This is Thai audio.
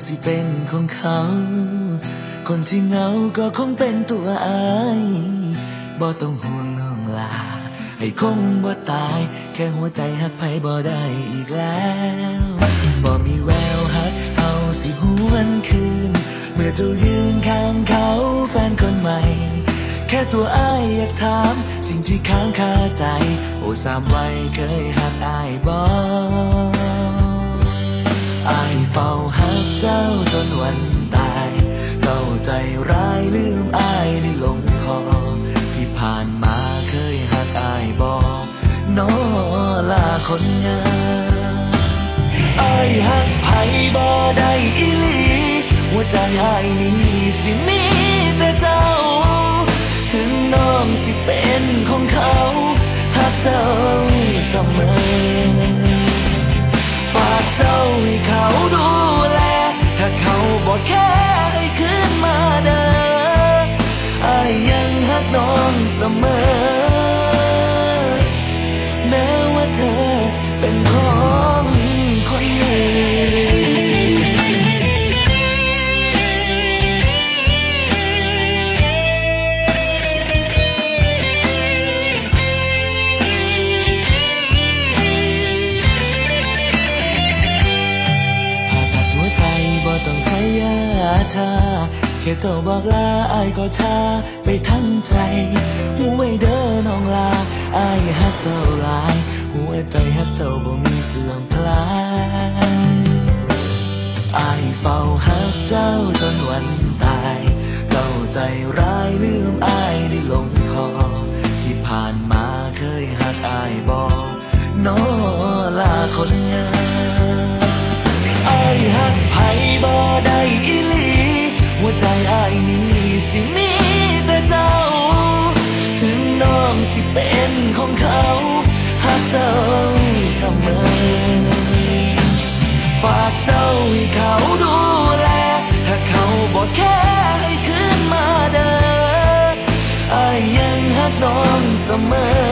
สิเป็นของเขาคนที่เหงาก็คงเป็นตัวอายบ่ต้องห่วงน้องลาให้คงบ่ตายแค่หัวใจหักไผบ่ได้อีกแล้วบ่มีแววหักเอาสิหวนคืนเมื่อเจ้ายืนข้างเขาแฟนคนใหม่แค่ตัวอ้ายอยากถามสิ่งที่ค้างคาใจโอ้3 วัยเคยหักอ้ายบ่อ้ายเฝ้าหักเจ้าจนวันตายเจ้าใจร้ายลืมอ้ายได้ลงคอที่ผ่านมาเคยหักอ้ายบ่น้อลาคนงามอ้ายหักไผบ่ได้อีหลีหัวใจอ้ายนี้สิมีแต่เจ้าถึงน้องสิเป็นของเขาหักเจ้าเสมอฝากเจ้าให้เขาดูแลถ้าเขาบอกแค่ให้คืนมาเด้ออ้ายยังหักน้องเสมอแม้ว่าเธอเป็นของคนอื่นต้องใช้ยาชาแค่เจ้าบอกลาอ้ายก็ชาไปทั้งใจหูไว้เด้อน้องลาอ้ายฮักเจ้าหลายหัวใจฮักเจ้าบ่มีเสื่อมคลายอ้ายเฝ้าฮักเจ้าจนวันตายเจ้าใจร้ายลืมอ้ายได้ลงคอที่ผ่านมาเคยฮักอ้ายบ่น้อลาคนงามอ้ายหักไผบ่ได้อีหลีหัวใจอ้ายนี้สิมีแต่เจ้าถึงน้องสิเป็นของเขาหักเจ้าเสมอฝากเจ้าให้เขาดูแลถ้าเขาบอกแค่ให้คืนมาเด้ออ้ายยังหักน้องเสมอ